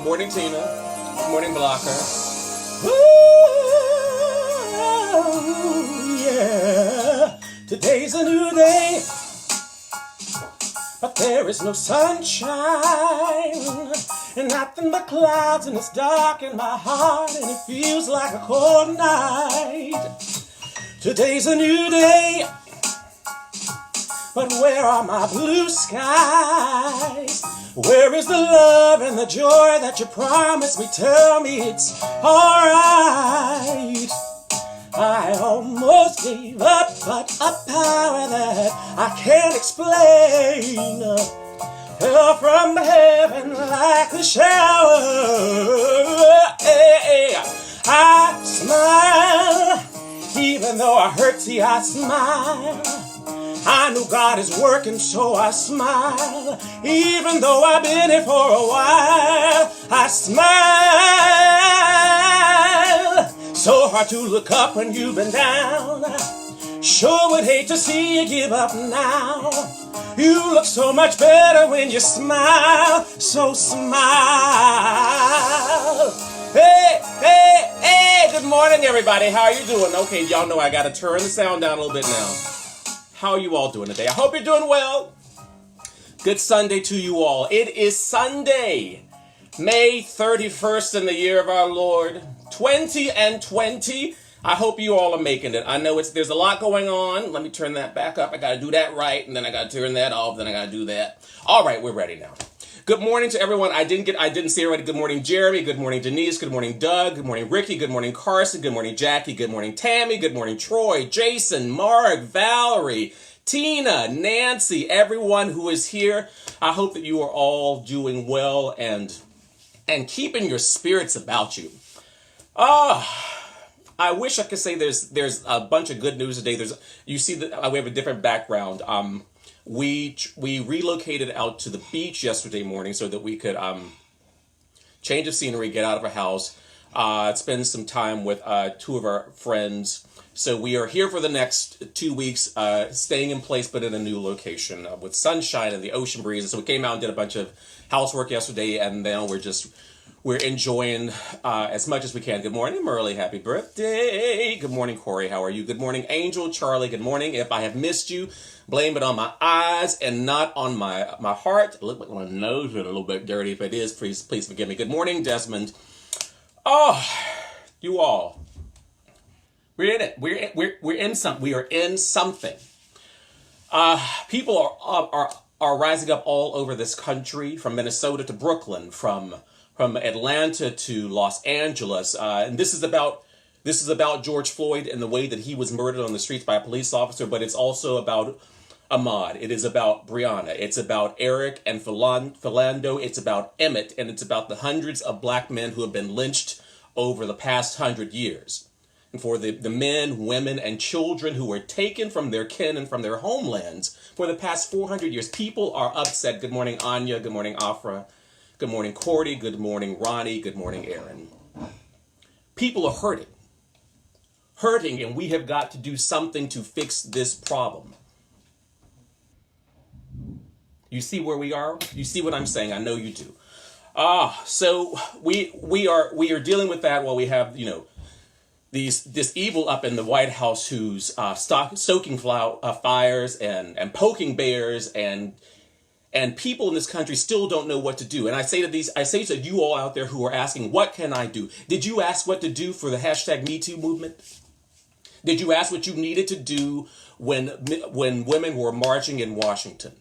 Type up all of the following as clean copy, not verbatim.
morning, Tina. Good morning, Blocker. Ooh, yeah. Today's a new day, but there is no sunshine, and nothing but clouds, and it's dark in my heart, and it feels like a cold night. Today's a new day, but where are my blue skies? Where is the love and the joy that you promised me? Tell me it's alright. I almost gave up, but a power that I can't explain fell from heaven like a shower. I smile, even though I hurt, see I smile. I know God is working, so I smile. Even though I've been here for a while, I smile. So hard to look up when you've been down. Sure would hate to see you give up now. You look so much better when you smile, so smile. Hey, hey, hey, good morning, everybody. How are you doing? Okay, y'all know I got to turn the sound down a little bit now. How are you all doing today? I hope you're doing well. Good Sunday to you all. It is Sunday, May 31st in the year of our Lord, 2020. I hope you all are making it. I know there's a lot going on. Let me turn that back up. I got to do that right, and then I got to turn that off, then I got to do that. All right, we're ready now. Good morning to everyone. I didn't say already. Good morning, Jeremy. Good morning, Denise. Good morning, Doug. Good morning, Ricky. Good morning, Carson. Good morning, Jackie. Good morning, Tammy. Good morning, Troy, Jason, Mark, Valerie, Tina, Nancy, everyone who is here. I hope that you are all doing well and keeping your spirits about you. I wish I could say there's a bunch of good news today. You see that we have a different background. We relocated out to the beach yesterday morning so that we could change of scenery, get out of our house, spend some time with two of our friends. So we are here for the next 2 weeks, staying in place but in a new location with sunshine and the ocean breeze. And so we came out and did a bunch of housework yesterday, and now we're enjoying as much as we can. Good morning, Merle. Happy birthday. Good morning, Corey. How are you? Good morning, Angel. Charlie, good morning. If I have missed you, blame it on my eyes and not on my heart. Look like my nose is a little bit dirty. If it is, please forgive me. Good morning, Desmond. Oh, you all. We're in it. We're in something. We are in something. People are rising up all over this country, from Minnesota to Brooklyn, from Atlanta to Los Angeles, and this is about George Floyd and the way that he was murdered on the streets by a police officer. But it's also about Ahmaud. It is about Breonna. It's about Eric and Philando. It's about Emmett, and it's about the hundreds of black men who have been lynched over the past 100 years. And for the men, women, and children who were taken from their kin and from their homelands for the past 400 years. People are upset. Good morning, Anya. Good morning, Afra. Good morning, Cordy. Good morning, Ronnie. Good morning, Aaron. People are hurting, and we have got to do something to fix this problem. You see where we are? You see what I'm saying? I know you do. So we are dealing with that while we have, this evil up in the White House who's stoking fires and poking bears, and people in this country still don't know what to do. And I say to you all out there who are asking, what can I do? Did you ask what to do for the #MeToo movement? Did you ask what you needed to do when women were marching in Washington?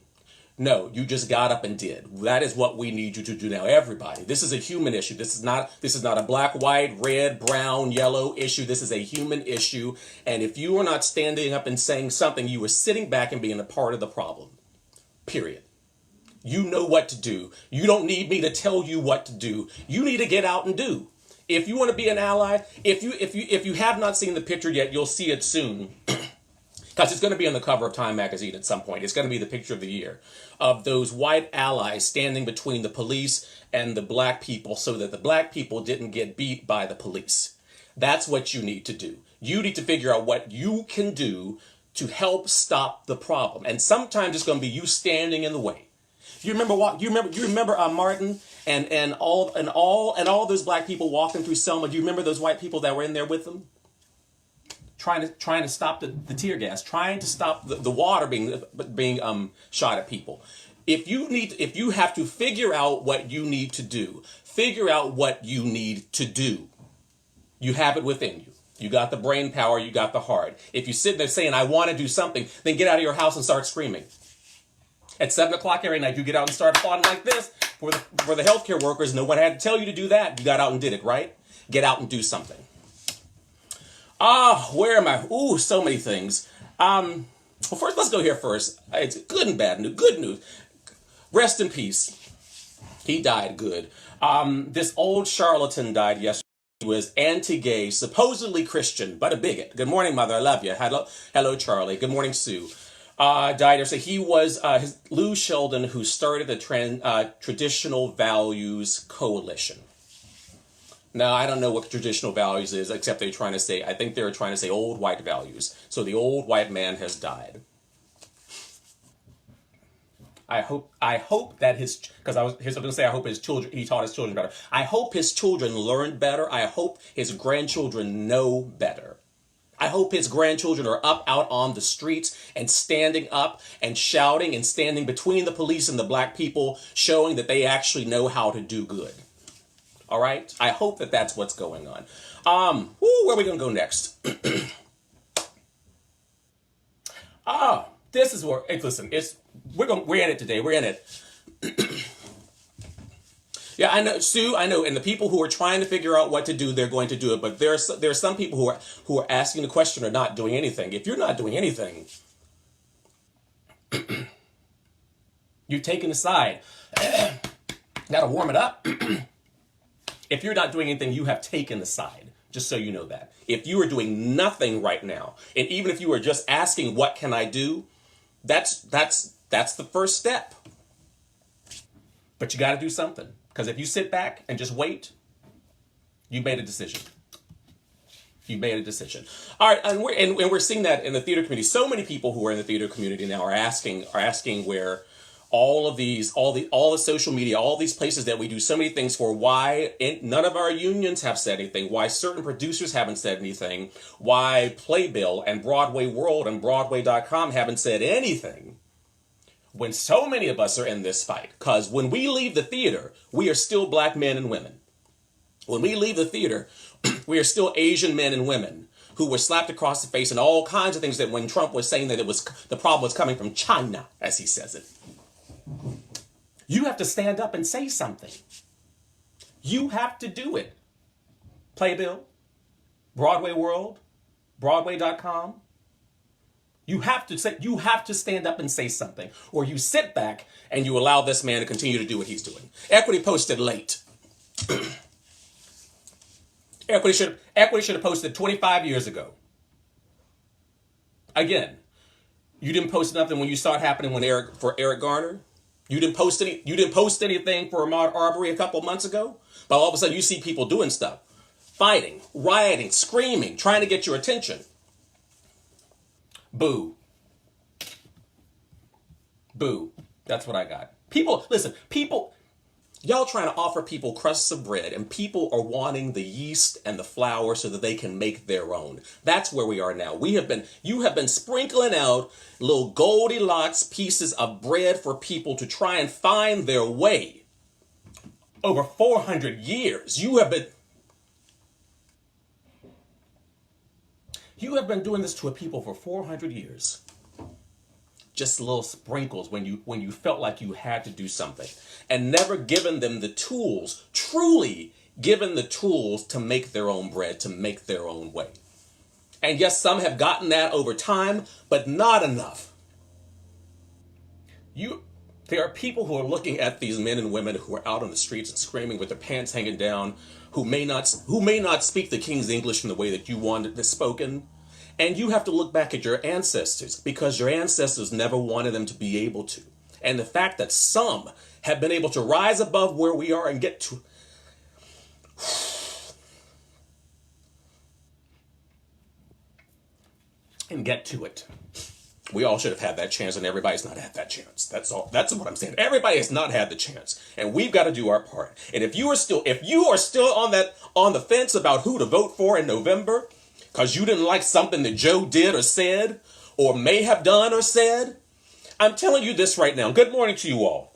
No, you just got up and did. That is what we need you to do now, everybody. This is a human issue. This is not a black, white, red, brown, yellow issue. This is a human issue. And if you are not standing up and saying something, you are sitting back and being a part of the problem. Period. You know what to do. You don't need me to tell you what to do. You need to get out and do. If you want to be an ally, if you have not seen the picture yet, you'll see it soon. Because it's going to be on the cover of Time magazine at some point. It's going to be the picture of the year of those white allies standing between the police and the black people so that the black people didn't get beat by the police. That's what you need to do. You need to figure out what you can do to help stop the problem. And sometimes it's going to be you standing in the way. You remember what? You remember Martin and all those black people walking through Selma. Do you remember those white people that were in there with them? Trying to stop the tear gas, trying to stop the water being shot at people. If you have to figure out what you need to do, figure out what you need to do. You have it within you. You got the brain power, you got the heart. If you sit there saying, I want to do something, then get out of your house and start screaming. At 7 o'clock every night, you get out and start applauding like this. For the healthcare workers, no one had to tell you to do that. You got out and did it, right? Get out and do something. Where am I? Ooh, so many things. Well, first, let's go here first. It's good and bad news. Good news. Rest in peace. He died good. This old charlatan died yesterday. He was anti-gay, supposedly Christian, but a bigot. Good morning, mother. I love you. Hello, Charlie. Good morning, Sue. Died yesterday. He was Lou Sheldon, who started the Traditional Values Coalition. Now, I don't know what traditional values is, except I think they were trying to say old white values. So the old white man has died. I hope that I hope his children, he taught his children better. I hope his children learned better. I hope his grandchildren know better. I hope his grandchildren are out on the streets and standing up and shouting and standing between the police and the black people, showing that they actually know how to do good. All right? I hope that that's what's going on. Where are we going to go next? This is where, listen, we're in it today. We're in it. Yeah, I know, Sue, I know, and the people who are trying to figure out what to do, they're going to do it. But there are some people who are asking the question or not doing anything. If you're not doing anything, you're taking a side. Got to warm it up. If you're not doing anything, you have taken the side. Just so you know that. If you are doing nothing right now, and even if you are just asking, what can I do? That's the first step. But you got to do something. Because if you sit back and just wait, you made a decision. You made a decision. All right, and we're seeing that in the theater community. So many people who are in the theater community now are asking where all the social media, all these places that we do so many things for, why none of our unions have said anything, why certain producers haven't said anything, why Playbill and Broadway World and Broadway.com haven't said anything, when so many of us are in this fight. Because when we leave the theater, we are still black men and women. When we leave the theater, we are still Asian men and women who were slapped across the face and all kinds of things that when Trump was saying that the problem was coming from China, as he says it. You have to stand up and say something. You have to do it. Playbill, Broadway World, Broadway.com. You have to stand up and say something, or you sit back and you allow this man to continue to do what he's doing. Equity posted late. Equity should have posted 25 years ago. Again, you didn't post nothing when you saw it happening for Eric Garner. You didn't post anything for Ahmaud Arbery a couple months ago. But all of a sudden you see people doing stuff, fighting, rioting, screaming, trying to get your attention. Boo. Boo. That's what I got. Y'all trying to offer people crusts of bread, and people are wanting the yeast and the flour so that they can make their own. That's where we are now. You have been sprinkling out little Goldilocks pieces of bread for people to try and find their way. Over 400 years, you have been doing this to a people for 400 years. Just little sprinkles when you felt like you had to do something, and never given them the tools, truly given the tools to make their own bread, to make their own way. And yes, some have gotten that over time, but not enough. There are people who are looking at these men and women who are out on the streets and screaming with their pants hanging down, who may not speak the King's English in the way that you wanted it spoken. And you have to look back at your ancestors, because your ancestors never wanted them to be able to. And the fact that some have been able to rise above where we are and get to it. We all should have had that chance, and everybody's not had that chance. That's all. That's what I'm saying. Everybody has not had the chance, and we've got to do our part. And if you are still on the fence about who to vote for in November, because you didn't like something that Joe did or said, or may have done or said, I'm telling you this right now. Good morning to you all.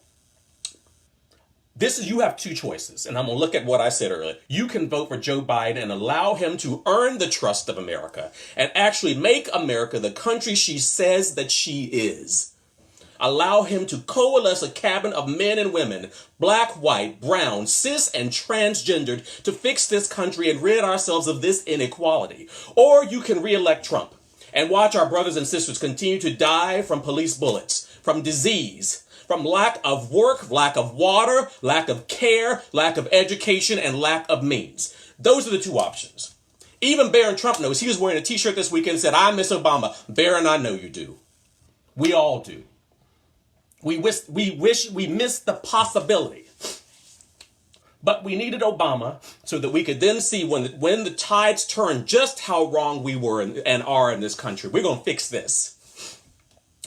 You have two choices, and I'm going to look at what I said earlier. You can vote for Joe Biden and allow him to earn the trust of America and actually make America the country she says that she is. Allow him to coalesce a cabinet of men and women, black, white, brown, cis, and transgendered, to fix this country and rid ourselves of this inequality. Or you can re-elect Trump and watch our brothers and sisters continue to die from police bullets, from disease, from lack of work, lack of water, lack of care, lack of education, and lack of means. Those are the two options. Even Barron Trump knows. He was wearing a t-shirt this weekend and said, I miss Obama. Barron, I know you do. We all do. We wish we missed the possibility. But we needed Obama so that we could then see when the tides turn just how wrong we were and are in this country. We're going to fix this.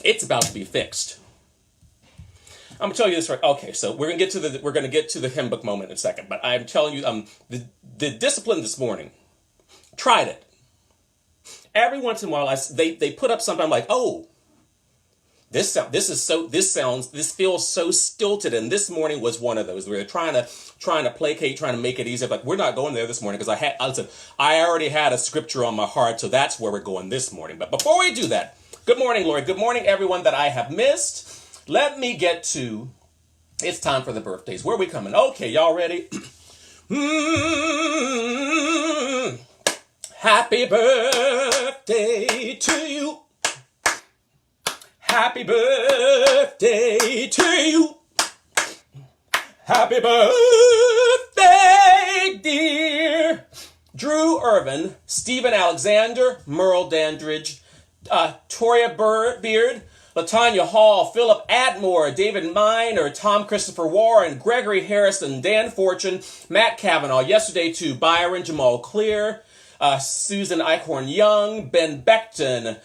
It's about to be fixed. I'm gonna tell you this right. Okay, so we're gonna get to the hymn book moment in a second. But I'm telling you, the discipline this morning, tried it. Every once in a while, they put up something. I'm like, oh, this feels so stilted. And this morning was one of those. We were trying to placate, trying to make it easier. Like, we're not going there this morning because I already had a scripture on my heart, so that's where we're going this morning. But before we do that, good morning, Lori. Good morning, everyone that I have missed. Let me get to, it's time for the birthdays. Where are we coming? Okay, y'all ready? Happy birthday to you. Happy birthday to you. Happy birthday, dear Drew Irvin, Stephen Alexander, Merle Dandridge, Toria Beard, Latanya Hall, Philip Atmore, David Miner, Tom Christopher Warren, Gregory Harrison, Dan Fortune, Matt Kavanaugh, yesterday to Byron Jamal Clear, Susan Eichhorn Young, Ben Beckton,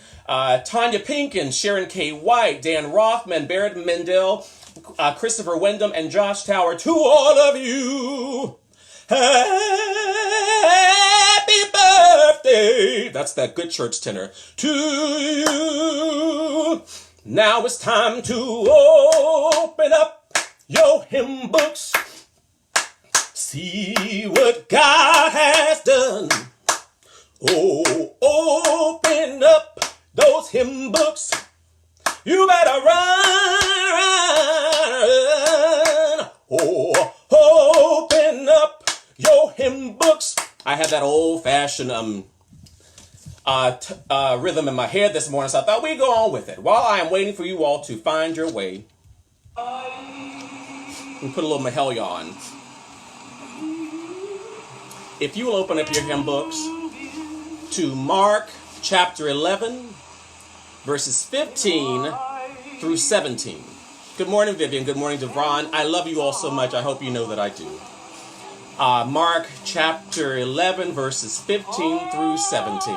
Tanya Pinkin, Sharon K. White, Dan Rothman, Barrett Mendel, Christopher Wyndham, and Josh Tower. To all of you, happy birthday. That's that good church tenor. To you. Now it's time to open up your hymn books. See what God has done. Oh, open up those hymn books. You better run. Oh, open up your hymn books. I had that old-fashioned rhythm in my head this morning, so I thought we'd go on with it. While I am waiting for you all to find your way, and put a little Mahalia on. If you will open up your hymn books to Mark chapter 11, verses 15 through 17. Good morning, Vivian. Good morning, Devron. I love you all so much. I hope you know that I do. Mark chapter 11, verses 15 through 17.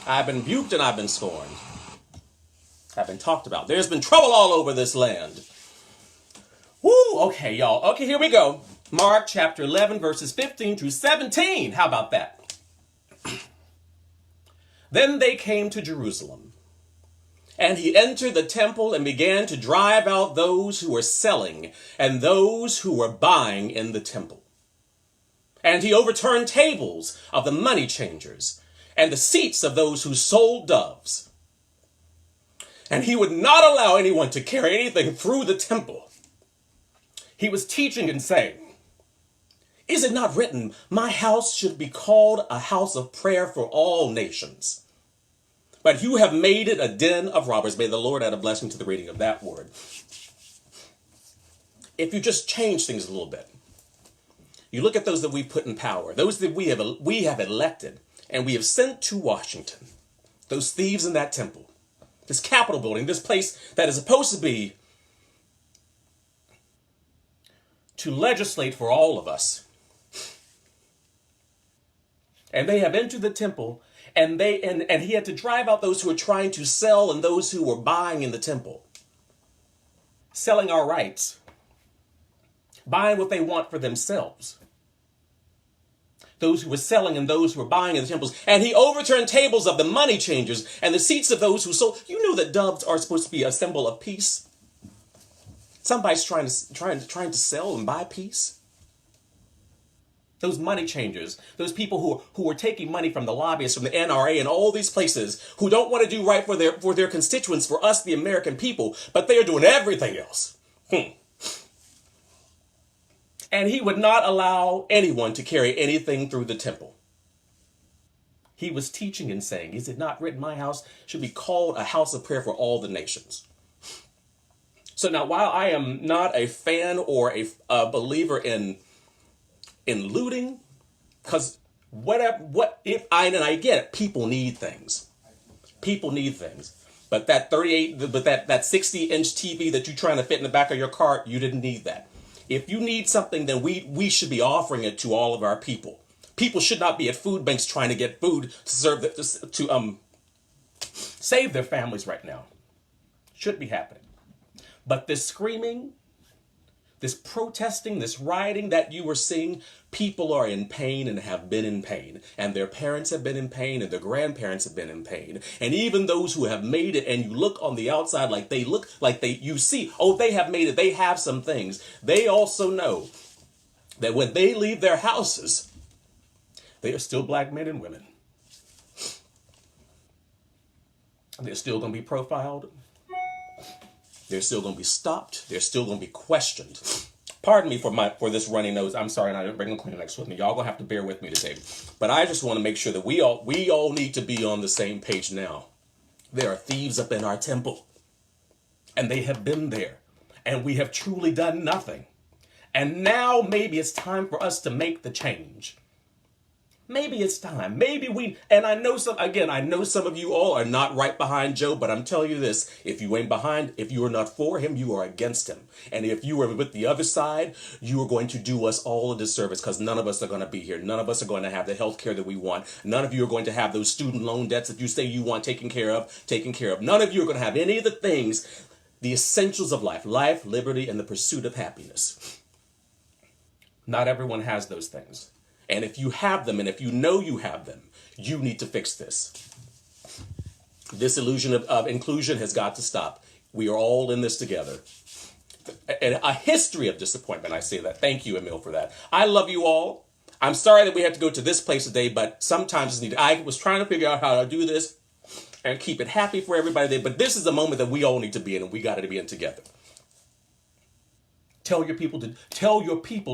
I've been buked and I've been scorned. I've been talked about. There's been trouble all over this land. Woo! Okay, y'all. Okay, here we go. Mark chapter 11, verses 15 through 17. How about that? Then they came to Jerusalem, and he entered the temple and began to drive out those who were selling and those who were buying in the temple. And he overturned tables of the money changers and the seats of those who sold doves. And he would not allow anyone to carry anything through the temple. He was teaching and saying, "Is it not written, my house should be called a house of prayer for all nations? But you have made it a den of robbers." May the Lord add a blessing to the reading of that word. If you just change things a little bit, you look at those that we put in power, those that we have elected, and we have sent to Washington, those thieves in that temple, this Capitol building, this place that is supposed to be to legislate for all of us. And they have entered the temple, and he had to drive out those who were trying to sell and those who were buying in the temple. Selling our rights. Buying what they want for themselves. Those who were selling and those who were buying in the temples. And he overturned tables of the money changers and the seats of those who sold. You know that doves are supposed to be a symbol of peace. Somebody's trying to sell and buy peace. Those money changers, those people who are taking money from the lobbyists, from the NRA and all these places, who don't want to do right for their constituents, for us, the American people, but they are doing everything else. And he would not allow anyone to carry anything through the temple. He was teaching and saying, is it not written, my house should be called a house of prayer for all the nations? So now, while I am not a fan or a believer in looting, because I get it, people need things. People need things. But that 60-inch TV that you're trying to fit in the back of your car, you didn't need that. If you need something, then we should be offering it to all of our people. People should not be at food banks trying to get food to save their families right now. Shouldn't be happening. But this screaming, this protesting, this rioting that you were seeing, people are in pain and have been in pain. And their parents have been in pain and their grandparents have been in pain. And even those who have made it, and you look on the outside you see, oh, they have made it, they have some things. They also know that when they leave their houses, they are still black men and women. They're still going to be profiled. They're still going to be stopped. They're still going to be questioned. Pardon me for this runny nose. I'm sorry, and I didn't bring the Kleenex with me. Y'all gonna have to bear with me today. But I just want to make sure that we all need to be on the same page now. There are thieves up in our temple, and they have been there, and we have truly done nothing. And now maybe it's time for us to make the change. Maybe it's time. I know some of you all are not right behind Joe, but I'm telling you this, if you are not for him, you are against him. And if you are with the other side, you are going to do us all a disservice, because none of us are going to be here. None of us are going to have the health care that we want. None of you are going to have those student loan debts that you say you want taken care of. None of you are going to have any of the things, the essentials of life, liberty, and the pursuit of happiness. Not everyone has those things. And if you have them, and if you know you have them, you need to fix this. This illusion of inclusion has got to stop. We are all in this together. And a history of disappointment, I say that. Thank you, Emil, for that. I love you all. I'm sorry that we had to go to this place today, but sometimes it's needed. I was trying to figure out how to do this and keep it happy for everybody there, but this is the moment that we all need to be in, and we got to be in together. Tell your people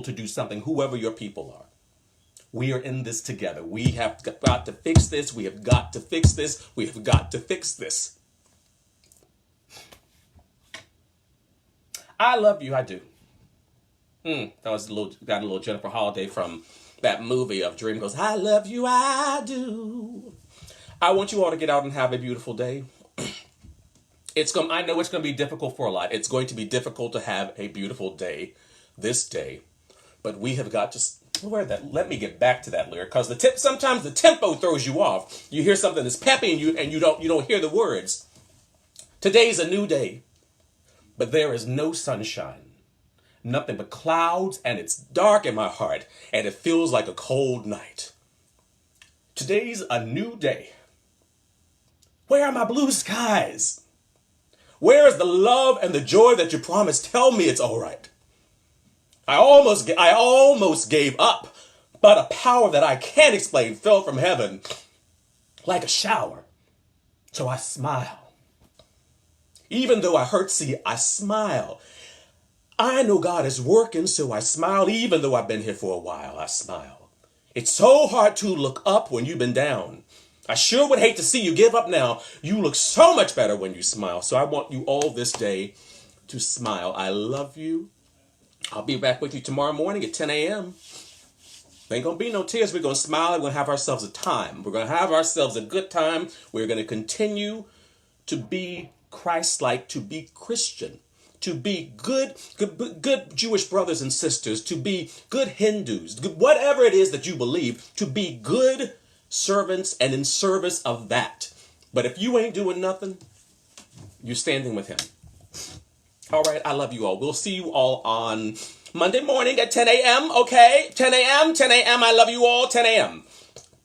to do something, whoever your people are. We are in this together. We have got to fix this. We have got to fix this. We have got to fix this. I love you. I do. That was got a little Jennifer Holliday from that movie of Dream goes, I love you. I do. I want you all to get out and have a beautiful day. I know it's going to be difficult for a lot. It's going to be difficult to have a beautiful day this day, but we have got to. Let me get back to that lyric, because sometimes the tempo throws you off. You hear something that's peppy and you don't hear the words. Today's a new day, but there is no sunshine. Nothing but clouds, and it's dark in my heart, and it feels like a cold night. Today's a new day. Where are my blue skies? Where is the love and the joy that you promised? Tell me it's all right. I almost gave up, but a power that I can't explain fell from heaven like a shower. So I smile. Even though I hurt, I smile. I know God is working, so I smile. Even though I've been here for a while, I smile. It's so hard to look up when you've been down. I sure would hate to see you give up now. You look so much better when you smile. So I want you all this day to smile. I love you. I'll be back with you tomorrow morning at 10 a.m. There ain't going to be no tears. We're going to smile. We're going to have ourselves a time. We're going to have ourselves a good time. We're going to continue to be Christ-like, to be Christian, to be good Jewish brothers and sisters, to be good Hindus, whatever it is that you believe, to be good servants and in service of that. But if you ain't doing nothing, you're standing with him. All right, I love you all. We'll see you all on Monday morning at 10 a.m., okay? 10 a.m., 10 a.m. I love you all, 10 a.m.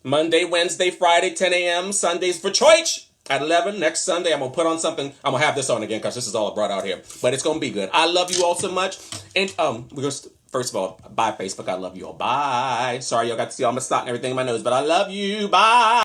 Monday, Wednesday, Friday, 10 a.m. Sundays for church at 11. Next Sunday, I'm going to put on something. I'm going to have this on again because this is all I brought out here. But it's going to be good. I love you all so much. And we're going to, first of all, bye, Facebook. I love you all. Bye. Sorry, y'all got to see all my snot and everything in my nose, but I love you. Bye.